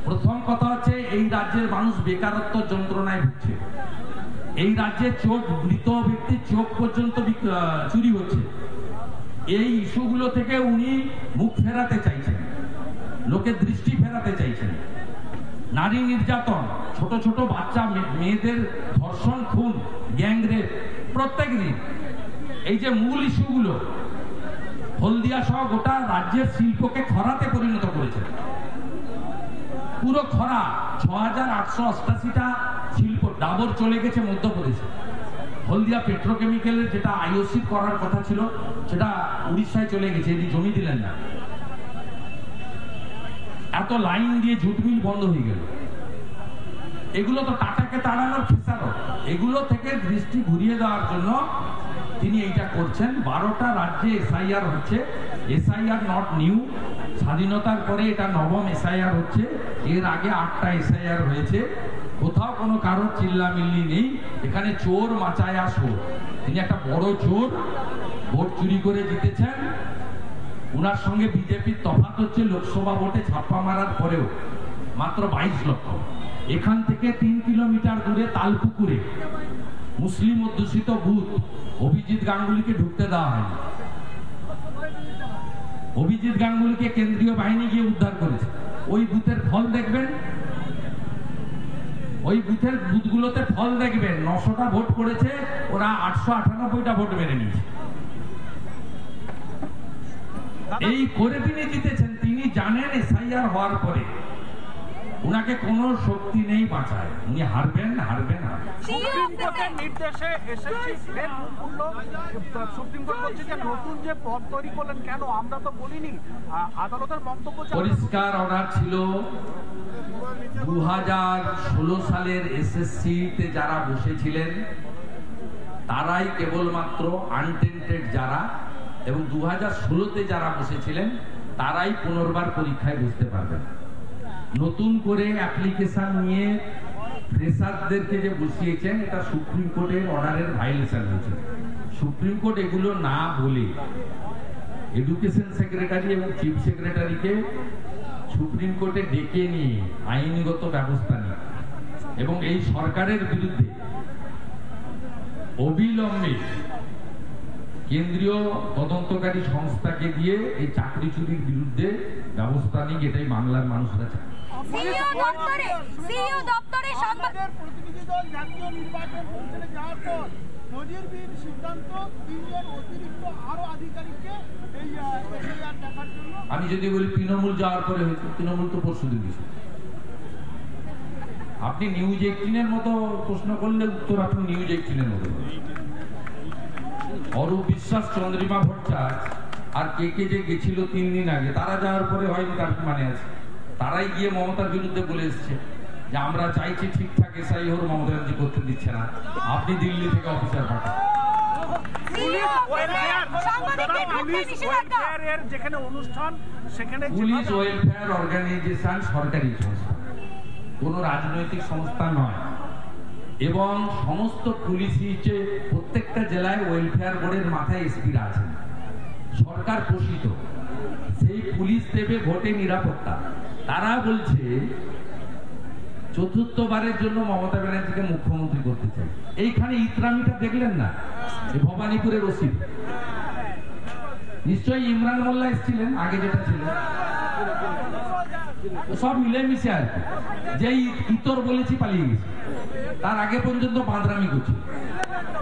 প্রথম কথা হচ্ছে এই রাজ্যের মানুষ বেকারত্ব যন্ত্রণায় ভুগছে। এই রাজ্যে চোখ, মৃত ব্যক্তির চোখ পর্যন্ত চুরি হচ্ছে। এই ইস্যুগুলো থেকে উনি মুখ ফেরাতে চাইছেন, লোকের দৃষ্টি ফেরাতে চাইছেন। নারী নির্যাতন, ছোট ছোট বাচ্চা মেয়েদের ধর্ষণ, খুন, গ্যাংরেপ প্রত্যেক দিন, এই যে মূল ইস্যুগুলো হলদিয়া সহ গোটা রাজ্যের শিল্পকে খরাতে পরিণত করেছে। পুরো খরা, ৬,৮৮৮টা শিল্প ডাবর চলে গেছে মধ্যপ্রদেশে। হলদিয়া পেট্রোকেমিক্যালের যেটা আইওসি করার কথা ছিল সেটা উড়িষ্যায় চলে গেছে, এটি জমি দিলেন না। এত লাইন দিয়ে জুট মিল বন্ধ হয়ে গেল। এগুলো তো টাটাকে তাড়ানোর খেসারত। এগুলো থেকে দৃষ্টি ঘুরিয়ে দেওয়ার জন্য তিনি এইটা করছেন। 12টা রাজ্যে এসআইআর হচ্ছে। এসআইআর নট নিউ, স্বাধীনতার পরে এটা নবম এসআইআর হচ্ছে। এর আগে 8টা এসআইআর হয়েছে। কোথাও কোনো কারোর চিল্লামিল্লি নেই। এখানে চোর মাচায়া চোর। তিনি একটা বড় চোর, ভোট চুরি করে জিতেছেন। উনার সঙ্গে বিজেপির তফাৎ হচ্ছে লোকসভা ভোটে ছাপ্পা মারার পরেও মাত্র 22 লক্ষ। এখান থেকে 3 কিলোমিটার দূরে তালপুকুরে মুসলিম অধ্যুষিত বুথ, অভিজিৎ গাঙ্গুলিকে ঢুকতে দেওয়া হয়নি। অভিজিৎ গাঙ্গুলিকে কেন্দ্রীয় বাহিনী গিয়ে উদ্ধার করেছে। ওই বুথের ফল দেখবেন, ওই বুথের বুথগুলোতে ফল দেখবেন। 900টা ভোট করেছে, ওরা 898টা ভোট মেরে নিয়েছে। এই করে তিনি জিতেছেন। তিনি জানেন এসআইআর হওয়ার পরে উনাকে কোনো শক্তি নেই বাঁচায়, উনি হারবেন হারবেন হারবেন। সুপ্রিম কোর্টের নির্দেশে এসএসসি সুপ্রিম কোর্ট বলছে যে নতুন যে পদ তৈরি করলেন কেন, আমরা তো বলিনি। আদালতের বক্তব্য পরিষ্কার অর্ডার ছিল 2016 সালের এসএসসি-তে যারা বসেছিলেন তারাই কেবলমাত্র আনটেন্টেড যারা, এবং 2016-তে যারা বসেছিলেন তারাই পুনর্বার পরীক্ষায় বসতে পারবেন। নতুন করে অ্যাপ্লিকেশন নিয়ে ফ্রেশারদেরকে যে বসিয়েছেন, এটা সুপ্রিম কোর্টের অর্ডারের ভায়োলেশন হয়েছে। সুপ্রিম কোর্ট এগুলো না বলে এডুকেশন সেক্রেটারি এবং চিফ সেক্রেটারিকে সুপ্রিম কোর্টে ডেকে নিয়ে আইনগত ব্যবস্থা নিয়ে এবং এই সরকারের বিরুদ্ধে অবিলম্বে কেন্দ্রীয় তদন্তকারী সংস্থাকে দিয়ে এই চাকরি চুরির বিরুদ্ধে ব্যবস্থা নিয়ে, এটাই বাংলার মানুষরা চায়। সিইও দপ্তরে সংবাদের প্রতিনিধি দল জাতীয় নির্বাচন কমিশনে যাওয়ার পর নজিরবিহীন সিদ্ধান্ত 3 জন অতিরিক্ত আরো আধিকারিককে এই এসআইআর দেখার জন্য। আমি যদি বলি তৃণমূল যাওয়ার পরে হয়েছে, তৃণমূল তো পরশুদিন দিয়েছে। আপনি নিউজ 18-এর মতো প্রশ্ন করলে উত্তর আপনি নিউজ 18-এর মতো। অরূপ বিশ্বাস, চন্দ্রিমা ভট্টাচার্য আর কে যে গেছিল 3 দিন আগে, তারা যাওয়ার পরে হয়নি তার কি মানে আছে? তারাই গিয়ে মমতার বিরুদ্ধে বলে এসছে যে আমরা চাইছি ঠিকঠাক এসআই হোক, মমতা ব্যানার্জি করতে দিচ্ছে না, আপনি দিল্লি থেকে অফিসার পাঠান। পুলিশ ওয়েলফেয়ার অর্গানাইজেশন সরকারি সংস্থা, কোন রাজনৈতিক সংস্থা নয়। এবং সমস্ত পুলিশই যে প্রত্যেকটা জেলায় ওয়েলফেয়ার বোর্ডের মাথায় এসপিরা আছেন, সরকার পোষিত। সেই পুলিশ দেবে ভোটে নিরাপত্তা। তারা বলছে চতুর্থবারের জন্য মমতা ব্যানার্জিকে মুখ্যমন্ত্রী করতে চাই। এইখানে ইতরামিটা দেখলেন না? ভবানীপুরের ওসি নিশ্চয়ই ইমরান মোল্লা এসেছিলেন, আগে যেটা ছিল সব মিলেমিশে আর কি। যেই ইতর বলেছি পালিয়ে গেছে, তার আগে পর্যন্ত বাঁদরামি করছে।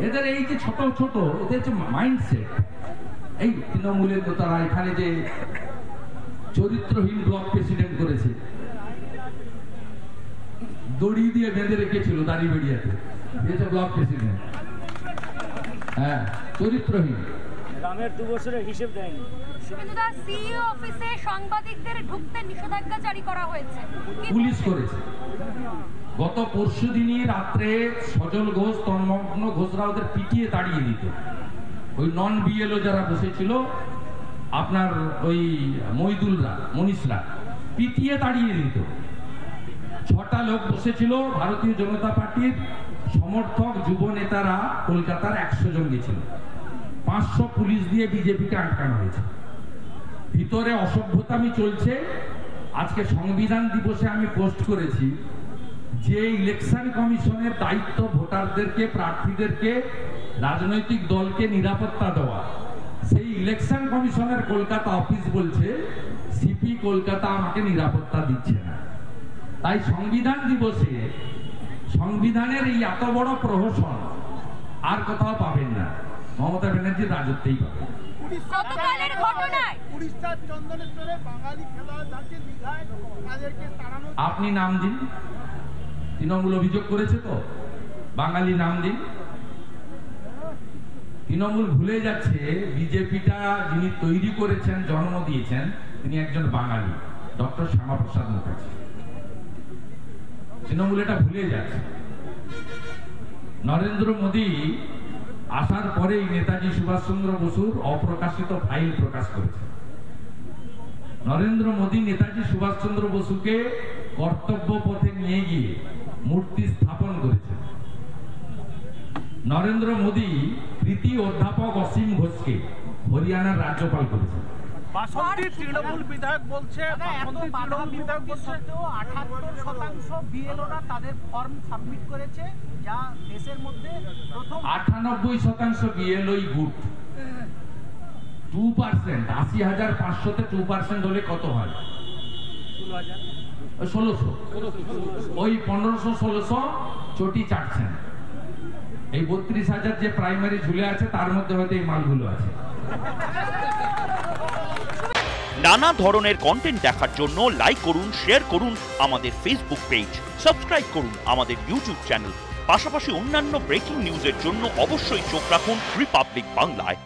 এদের এই যে ছোট ছোট এদের যে মাইন্ডসেট, এই তৃণমূলের নেতারা এখানে যে চরিত্রহীন ব্লক প্রেসিডেন্ট করেছে, দড়ি দিয়ে বেঁধে রেখেছিল দাড়িবেড়িয়াতে, ব্লক প্রেসিডেন্ট। হ্যাঁ, চরিত্রহীন। গ্রামের 2 বছরের হিসেব দেয়নি। সিইও অফিসে সাংবাদিকদের ঢুকতে নিষেধাজ্ঞা জারি করা হয়েছে, পুলিশ করেছে। গত পরশুদিনই রাত্রে সজল ঘোষ, তন্মগ্ন ঘোষরা ওদের পিটিয়ে তাড়িয়ে দিত। ওই নন বিএলও যারা বসেছিল, আপনার ওই মইদুলরা, মনীষরা পিটিয়ে তাড়িয়ে দিত। 6টা লোক বসেছিল, ভারতীয় জনতা পার্টির সমর্থক যুব নেতারা কলকাতার 100 জন গেছিল। 500 পুলিশ দিয়ে বিজেপিকে আটকানো হয়েছে। ভিতরে অসভ্যতামি চলছে, আজকে সংবিধান দিবসে আমি পোস্ট করেছি যে ইলেকশন কমিশনের দায়িত্ব ভোটারদেরকে, প্রার্থীদেরকে, রাজনৈতিক দলকে নিরাপত্তা দেওয়া। সেই ইলেকশন কমিশনের কলকাতা অফিস বলছে সিপি কলকাতা আমাকে নিরাপত্তা দিচ্ছে না। তাই সংবিধান দিবসে সংবিধানের এই এত বড় প্রহসন আর কোথাও পাবেন না, মমতা ব্যানার্জির রাজত্বেই পাবেন। গতকালের ঘটনায় উড়িষ্যার চন্দনেশ্বরে বাঙালি খেলোয়াড় যাচ্ছে দীঘায়, তাদেরকে তাড়ানো। আপনি নাম দিন, তৃণমূল অভিযোগ করেছে তো, বাঙালি নাম দিন। তৃণমূল ভুলে যাচ্ছে বিজেপিটা যিনি তৈরি করেছেন, জন্ম দিয়েছেন, তিনি একজন বাঙালি, ডক্টর শ্যামাপ্রসাদ মুখার্জি। তৃণমূল এটা ভুলে যাচ্ছে। নরেন্দ্র মোদী আসার পরেই নেতাজি সুভাষচন্দ্র বসুর অপ্রকাশিত ফাইল প্রকাশ করেছে। নরেন্দ্র মোদী নেতাজি সুভাষচন্দ্র বসুকে কর্তব্য পথে নিয়ে গিয়ে মূর্তি স্থাপন করেছেন। নরেন্দ্র মোদী কৃতি অধ্যাপক অসীম ঘোষকে হরিয়ানার রাজ্যপাল করেছেন। বাসন্তী তৃণমূল বিধায়ক বলছে, বাসন্তী তৃণমূল বিধায়ক বলছে 78% বিএলওরা তাদের ফর্ম সাবমিট করেছে, যা দেশের মধ্যে প্রথম। 98% বিএলওই গুড। 2%, 80,500-তে 2% হলে কত হয়? 1600। ওই 1500-1600 চটি চাটছেন। এই 32,000 যে প্রাইমারি ঝুলে আছে তার মধ্যে হয়তো এই মালগুলো আছে। নানা ধরনের কন্টেন্ট দেখার জন্য লাইক করুন, শেয়ার করুন আমাদের ফেসবুক পেজ, সাবস্ক্রাইব করুন আমাদের ইউটিউব চ্যানেল। পাশাপাশি অন্যান্য ব্রেকিং নিউজের জন্য অবশ্যই চোখ রাখুন রিপাবলিক বাংলায়।